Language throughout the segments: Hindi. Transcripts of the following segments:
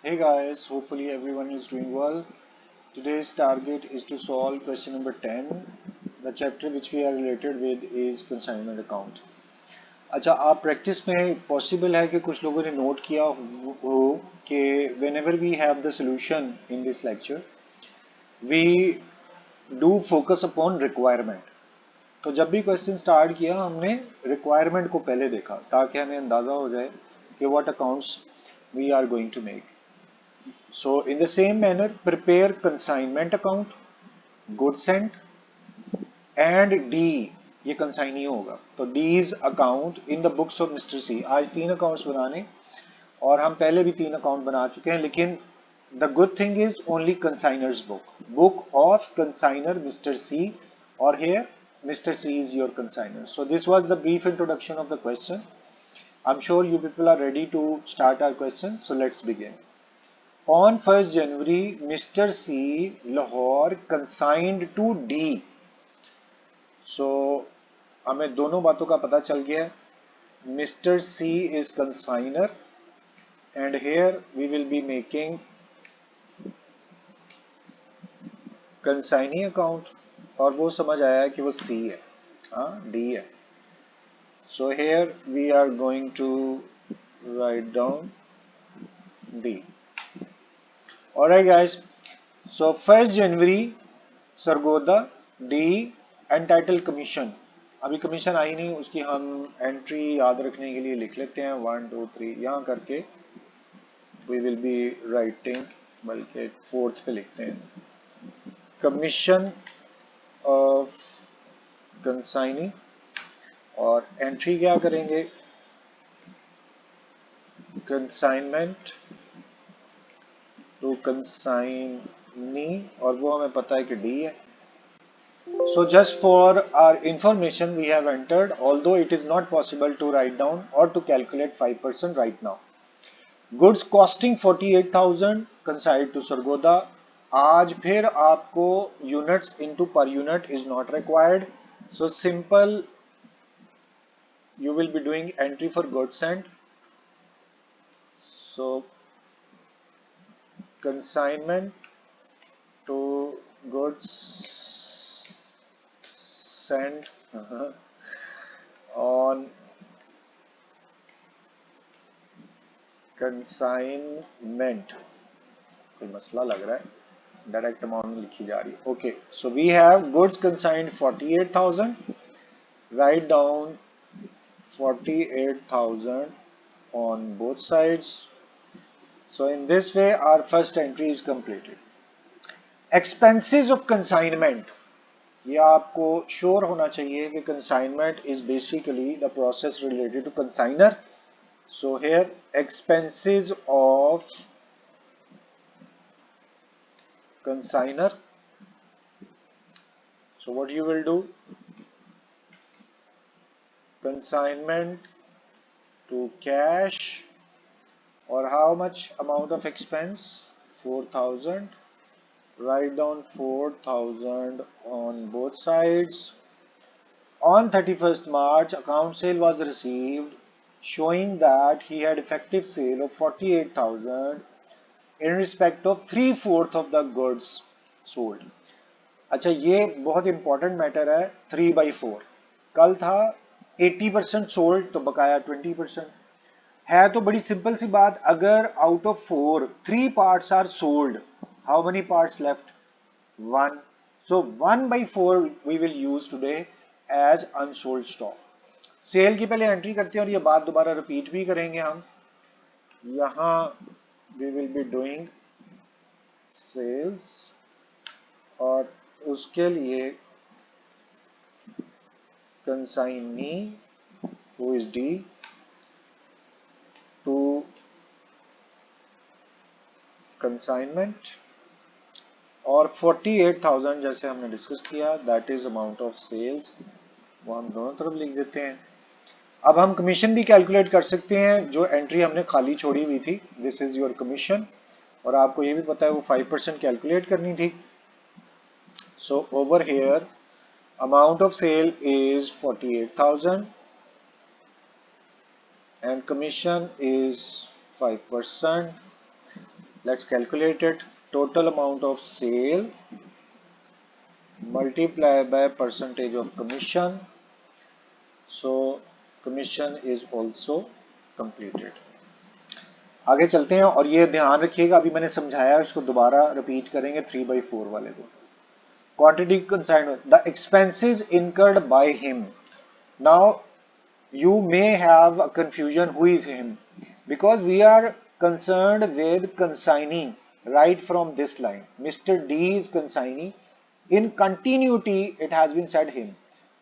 Hey guys, hopefully everyone is doing well. Today's target is to solve question number 10. The chapter which we are related with is consignment account. अच्छा आप प्रैक्टिस में पॉसिबल है कि कुछ लोगों ने नोट किया हो कि whenever we have the solution in this lecture we do focus upon requirement. तो जब भी क्वेश्चन स्टार्ट किया हमने रिक्वायरमेंट को पहले देखा ताकि हमें अंदाजा हो जाए कि what accounts we are going to make. So in the same manner, prepare consignment account, goods sent, and D ये कंसाइनी होगा. तो D's account in the books of mister C. आज तीन अकाउंट्स बनाने और हम पहले भी तीन अकाउंट बना चुके हैं, लेकिन the good thing is only consignors book of consignor mister C, और here Mr. C is your consigner. So this was the brief introduction of the question. I'm sure you people are ready to start our question. So let's begin. On 1st January, Mr. C Lahore consigned to D. So हमें दोनों बातों का पता चल गया है. Mr. C is consigner and here we will be making consignee account और वो समझ आया कि वो C है, हाँ D है. So here we are going to write down D. Alright guys, so 1st January सरगोदा डी एंटाइटल कमीशन. अभी कमीशन आई नहीं, उसकी हम एंट्री याद रखने के लिए लिख लेते हैं 1 2 3 यहाँ करके. वी विल बी राइटिंग, बल्कि फोर्थ पे लिखते हैं कमीशन ऑफ कंसाइनी, और एंट्री क्या करेंगे कंसाइनमेंट टू कंसाइनी, और वो हमें पता है कि डी है. So just for our information, we have entered, although it is not possible to write down or to calculate 5% right now. Goods costing 48,000 consigned to Sargoda. आज फिर आपको units into per unit is not required. So simple, you will be doing entry for goods sent. So consignment to goods sent on consignment. कोई मसला लग रहा है, डायरेक्ट अमाउंट लिखी जा रही है. Okay, so we have goods consigned 48,000. Right down 48,000 on both sides. So in this way our first entry is completed. Expenses of consignment, ये आपको श्योर होना चाहिए कि consignment is basically the process related to consigner. So here expenses of consigner. So what you will do, consignment to cash, or how much amount of expense, 4,000. Write down 4,000 on both sides. On 31st March, account sale was received showing that he had effective sale of 48,000 in respect of 3/4 of the goods sold. अच्छा, ये बहुत इंपॉर्टेंट मैटर है. 3/4 कल था 80% सोल्ड, तो बकाया 20% है. तो बड़ी सिंपल सी बात, अगर out of 4 3 parts are sold, how many parts left? 1. So 1/4 we will use today as unsold stock. Sale की पहले एंट्री करते हैं और ये बात दोबारा रिपीट भी करेंगे हम. यहां we will be doing sales, और उसके लिए consignee, who is D, to consignment, और 48,000 जैसे हमने डिस्कस किया, that is amount of sales, वो हम दोनों तरफ लिख देते हैं. अब हम कमीशन भी कैलकुलेट कर सकते हैं, जो एंट्री हमने खाली छोड़ी हुई थी. दिस इज योर कमीशन, और आपको ये भी पता है वो 5% कैलकुलेट करनी थी. So over here amount of sale is 48,000 and commission is 5%. Let's calculate it. Total amount of sale multiply by percentage of commission. So commission is also completed. आगे चलते हैं और ये ध्यान रखिएगा, अभी मैंने समझाया इसको दोबारा रिपीट करेंगे 3/4 वाले को. Quantity consigned, the expenses incurred by him. Now you may have a confusion who is him, because we are concerned with consignee right from this line. Mr. D is consignee. In continuity it has been said him.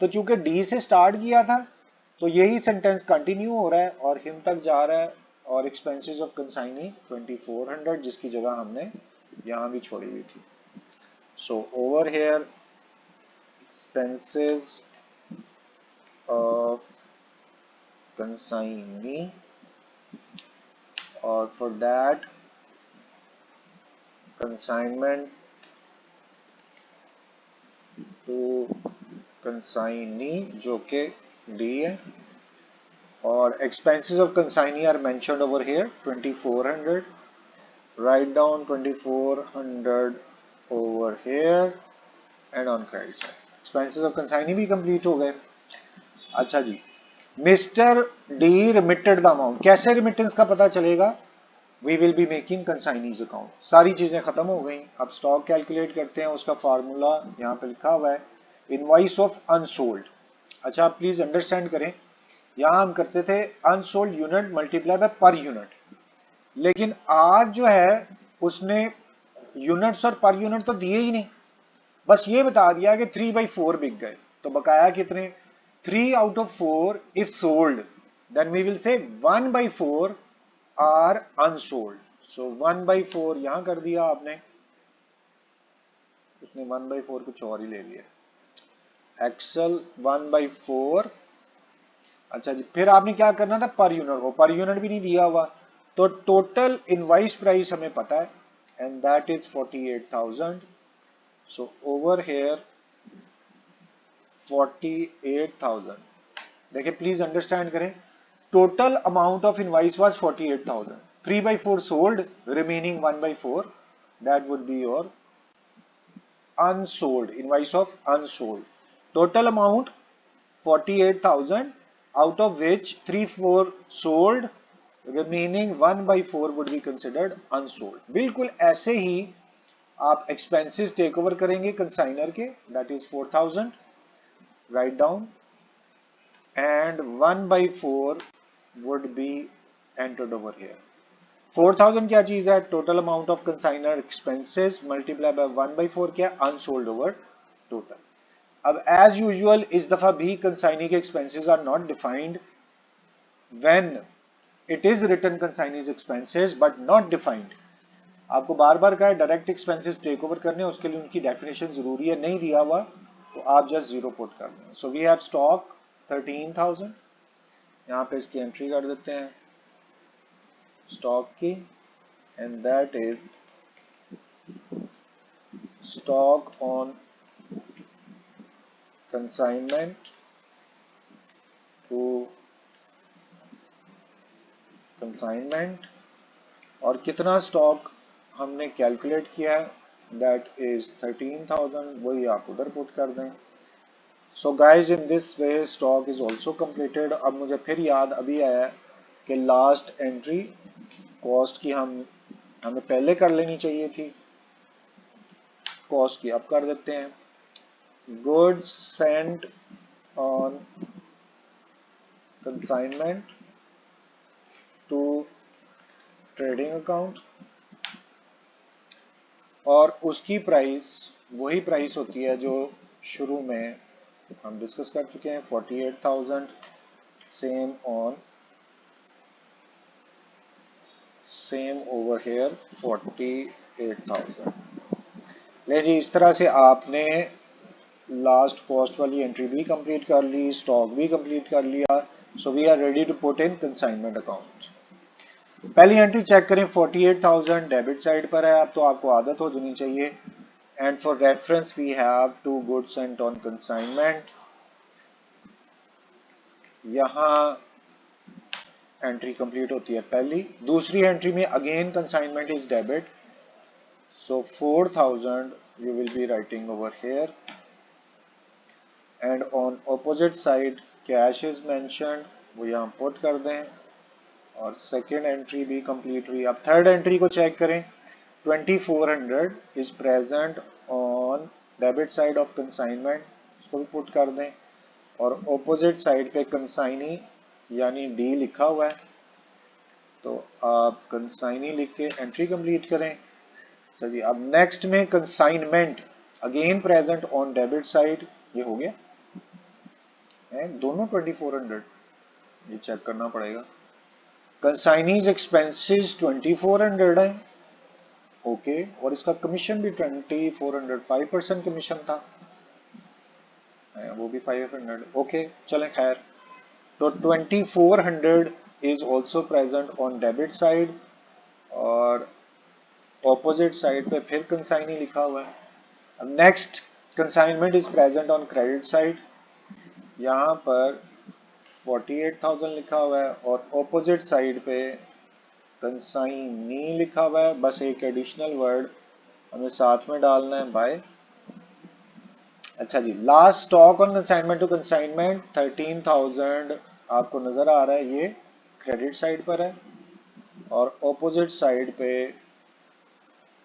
तो चूंकि D से स्टार्ट किया था तो यही सेंटेंस कंटिन्यू हो रहा है और हिम तक जा रहा है, और एक्सपेंसेस ऑफ कंसाइनी 2400 जिसकी जगह हमने यहां भी छोड़ी हुई थी. So over here expenses of consignee, और for that consignment to consignee जो के D है, और expenses of consignee are mentioned over here 2400. Write down 2400 over here and on credit side. Expenses of consignee भी complete हो गए. अच्छा जी, mister D remitted the amount. कैसे रिमिटेंस का पता चलेगा? We will be making consignees account. सारी चीजें खत्म हो गई. अब स्टॉक कैलकुलेट करते हैं. उसका फार्मूला यहाँ पे लिखा हुआ है, इनवॉइस ऑफ अनसोल्ड. अच्छा आप प्लीज अंडरस्टैंड करें, यहां हम करते थे unsold unit multiply by per unit, लेकिन आज जो है उसने यूनिट्स और पर यूनिट तो दिए ही नहीं, बस ये बता दिया कि 3/4 बिक गए. तो बकाया कितने? 3 out of 4 if sold, then we will say 1/4 are unsold. So 1/4 यहां कर दिया आपने, उसने 1/4 कुछ और ही ले लिया. एक्सेल 1/4. अच्छा जी, फिर आपने क्या करना था? पर यूनिट को, पर यूनिट भी नहीं दिया हुआ, तो टोटल इनवाइस प्राइस हमें पता है and that is 48,000. So over here 48,000. देखिए प्लीज अंडरस्टैंड करें, total amount of invoice was 48,000. 3/4 sold, remaining 1/4, that would be your unsold, invoice of unsold. Total amount 48,000, out of which 3/4 sold, remaining 1/4 would be considered unsold. बिल्कुल ऐसे ही आप expenses टेक ओवर करेंगे कंसाइनर के, that is 4,000. write down, and 1/4 would be entered over here. 4,000 क्या चीज है? Total amount of consignor expenses multiply by 1/4 क्या? Unsold over total. अब एज यूजुअल इस दफा भी कंसाइनी के expenses are not defined. When it is written consignees expenses but not defined, आपको बार बार कहा है डायरेक्ट एक्सपेंसेस टेक ओवर करने, उसके लिए उनकी डेफिनेशन जरूरी है, नहीं दिया हुआ तो आप जस्ट जीरो पुट कर दें. सो वी हैव स्टॉक 13,000, यहाँ पे इसकी एंट्री कर देते हैं स्टॉक की, and that is stock on consignment to consignment. और कितना स्टॉक हमने कैलकुलेट किया है? दैट इज 13,000, वही आप उधर पुट कर दें. So guys in this way stock is also completed. अब मुझे फिर याद अभी आया कि लास्ट एंट्री कॉस्ट की हमें पहले कर लेनी चाहिए थी. कॉस्ट की अब कर देते हैं. Goods sent on consignment to trading account, और उसकी प्राइस वही प्राइस होती है जो शुरू में हम डिस्कस कर चुके हैं, 48,000. Same over here 48,000. ले जी, इस तरह से आपने लास्ट कॉस्ट वाली एंट्री भी कंप्लीट कर ली, स्टॉक भी कंप्लीट कर लिया. So we are ready to put in consignment account. पहली एंट्री चेक करें, 48,000 डेबिट साइड पर है. अब तो आपको आदत हो जानी चाहिए. And for reference we have to goods sent on consignment. यहां एंट्री कंप्लीट होती है पहली। दूसरी एंट्री में again consignment is debit, so 4000 you will be writing over here, and on opposite side cash is mentioned, वो यहाँ पुट कर दें, और सेकेंड एंट्री भी कंप्लीट हुई। अब थर्ड एंट्री को चेक करें, 2400 is present on debit side of consignment, उसको भी पुट कर दें, और ऑपोजिट साइड पे कंसाइनी यानी डी लिखा हुआ है, तो आप कंसाइनी लिख के एंट्री कंप्लीट करें। चलिए अब नेक्स्ट में consignment again present on debit side, ये हो गया है दोनों 2400, ये चेक करना पड़ेगा। कंसाइनीज एक्सपेंसेस 2400 है, ओके, और इसका कमीशन भी 2400, 5% कमीशन था, वो भी 500, ओके चलें खैर। तो 2400 is also present on debit side, और ऑपोजिट साइड पे फिर कंसाइनी लिखा हुआ है। अब next consignment is present on credit side, यहाँ पर 48,000 लिखा हुआ है, और ऑपोजिट साइड पे कंसाइनी लिखा हुआ है, बस एक एडिशनल वर्ड हमें साथ में डालना है, बाय। अच्छा जी, last stock on consignment to consignment 13,000 आपको नजर आ रहा है, ये क्रेडिट साइड पर है, और ऑपोजिट साइड पे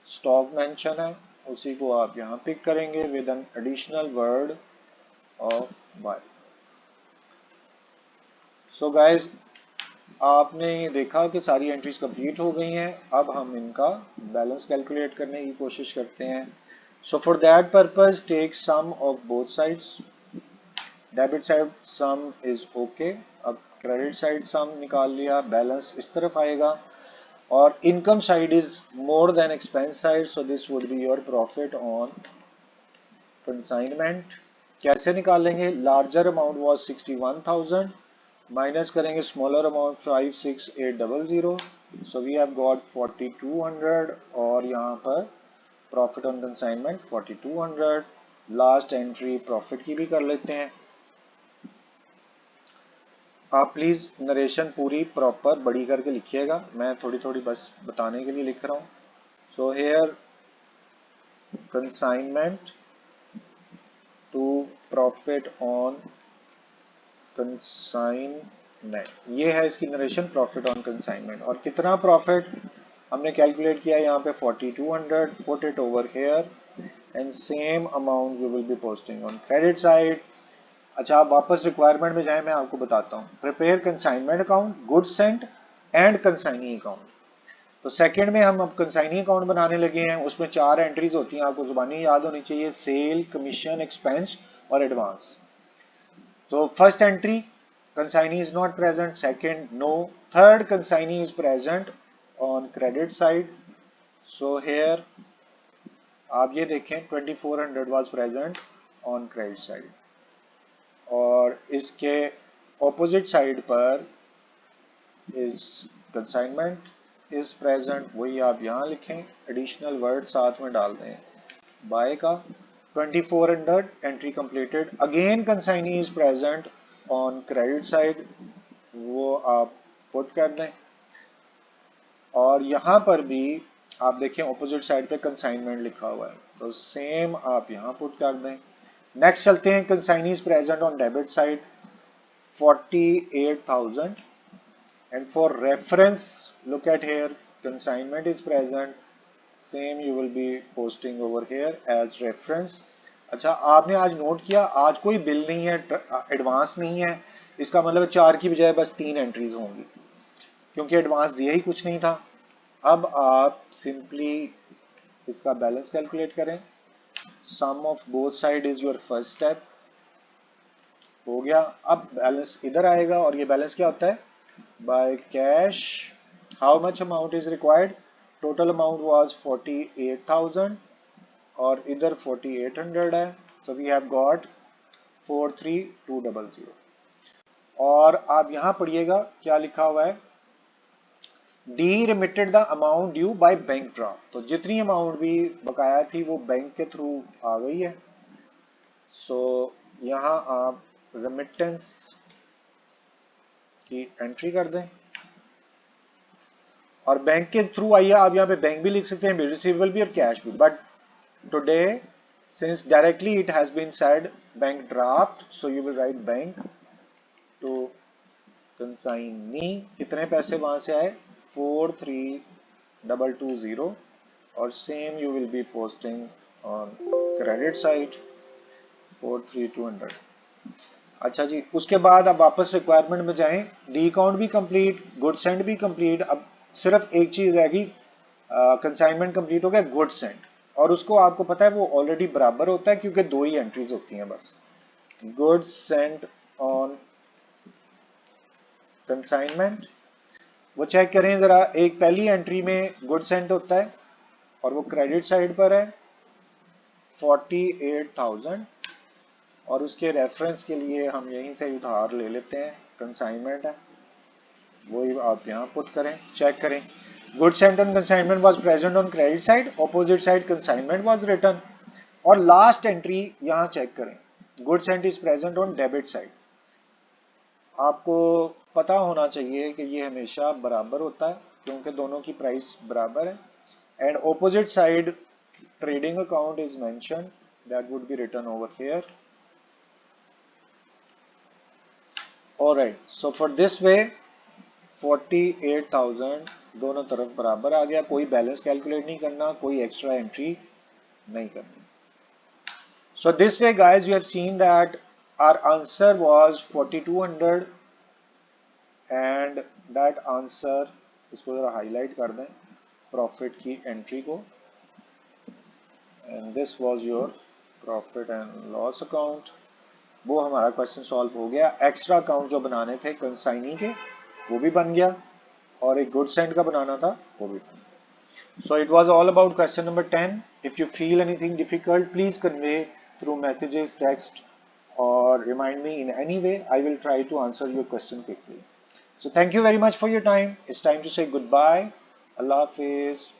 स्टॉक मेंशन है, उसी को आप यहाँ पिक करेंगे with an additional word of by. So guys, आपने देखा कि सारी एंट्रीज कंप्लीट हो गई हैं। अब हम इनका बैलेंस कैलकुलेट करने की कोशिश करते हैं। So for that purpose take sum of both sides, debit side sum is okay, अब क्रेडिट साइड सम निकाल लिया, बैलेंस इस तरफ आएगा, और income side is more than expense side, so this would be your profit on consignment. कैसे निकालेंगे? लार्जर अमाउंट वाज 61,000, माइनस करेंगे smaller amount 56800, so we have got 4200, और यहाँ पर profit on consignment 4200। Last entry profit की भी कर लेते हैं। आप प्लीज नरेशन पूरी प्रॉपर बड़ी करके लिखिएगा, मैं थोड़ी थोड़ी बस बताने के लिए लिख रहा हूँ। So here consignment to profit on consignment, ये है इसकी नरेशन, प्रॉफिट ऑन कंसाइनमेंट। और कितना प्रॉफिट हमने कैलकुलेट किया यहाँ पे 4200, put it over here, and same amount you will be posting on credit side. अच्छा, आप वापस रिक्वायरमेंट में जाए, मैं आपको बताता हूँ। Prepare consignment account, goods Saint and consignee account. तो सेकंड में हम अब कंसाइनी अकाउंट बनाने लगे हैं, उसमें 4 एंट्रीज होती हैं, आपको जुबानी याद होनी चाहिए, सेल, कमीशन, एक्सपेंस और एडवांस। तो first entry consignee is not present, second no, third consignee is present on credit side, so here आप ये देखें 2400 was present on credit side, और इसके opposite side पर is consignment is present, वही आप यहाँ लिखें, additional word साथ में डाल दें बाय का। 2400 entry completed, again consignee is present on credit side, वो आप पुट कर दें, और यहां पर भी आप देखें ऑपोजिट साइड पे कंसाइनमेंट लिखा हुआ है, तो सेम आप यहां पुट कर दें। नेक्स्ट चलते हैं, consignees present on debit side 48,000, and for reference look at here, consignment is present, same you will be posting over here as reference. अच्छा, आपने आज नोट किया, आज कोई बिल नहीं है, एडवांस नहीं है, इसका मतलब 4 की बजाय बस 3 एंट्रीज होंगी, क्योंकि एडवांस दिया ही कुछ नहीं था। अब आप सिंपली इसका बैलेंस कैलकुलेट करें, sum of both side is your first step, हो गया। अब बैलेंस इधर आएगा, और ये बैलेंस क्या होता है? By cash how much amount is required, total amount was 48,000, और इधर 4800 है, सो वी हैव गॉट 43200। और आप यहां पढ़िएगा क्या लिखा हुआ है, D remitted the amount due by bank draft, तो जितनी अमाउंट भी बकाया थी वो बैंक के थ्रू आ गई है। सो यहां आप रेमिटेंस की एंट्री कर दें, और बैंक के थ्रू आइए, आप यहाँ पे बैंक भी लिख सकते हैं, बिल रिसीवेबल भी और कैश भी, but today since directly it has been said bank draft, so you will write bank to consignee. कितने पैसे वहां से आए? 43220, और same you will be posting on credit side 43200. अच्छा जी, उसके बाद अब वापस रिक्वायरमेंट में जाएं, डी अकाउंट भी कंप्लीट, गुड सेंड भी कंप्लीट, अब सिर्फ एक चीज रहेगी, कंसाइनमेंट कंप्लीट हो गया, गुड सेंड, और उसको आपको पता है वो ऑलरेडी बराबर होता है क्योंकि दो ही एंट्रीज होती हैं बस, गुड सेंड ऑन कंसाइनमेंट। वो चेक करें जरा, एक पहली एंट्री में गुड सेंड होता है और वो क्रेडिट साइड पर है 48,000, और उसके रेफरेंस के लिए हम यहीं से उधार ले लेते हैं, कंसाइनमेंट है, वही आप यहाँ पुट करें, चेक करें, good sent on consignment was present on credit side, opposite side consignment was return, और लास्ट एंट्री यहाँ चेक करें, good sent is present on debit side. आपको पता होना चाहिए कि ये हमेशा बराबर होता है क्योंकि दोनों की प्राइस बराबर है, and opposite side trading account is mention, that would be written over here. Alright, so for this way 48,000 दोनों तरफ बराबर आ गया, कोई बैलेंस कैलकुलेट नहीं करना, कोई एक्स्ट्रा एंट्री नहीं करनी। So this way guys, you have seen that our answer was 4200, and that answer, इसको जरा हाईलाइट कर दें प्रॉफिट की एंट्री को, and this was your profit and loss account. वो हमारा क्वेश्चन सॉल्व हो गया। एक्स्ट्रा अकाउंट जो बनाने थे कंसाइनी के वो भी बन गया, और एक गुड सेंड का बनाना था वो भी बन गया। So it was all about question number 10. If you feel anything difficult, please convey through messages, text, or remind me in any way. I will try to answer your question quickly. So thank you very much for your time. It's time to say goodbye. Allah Hafiz.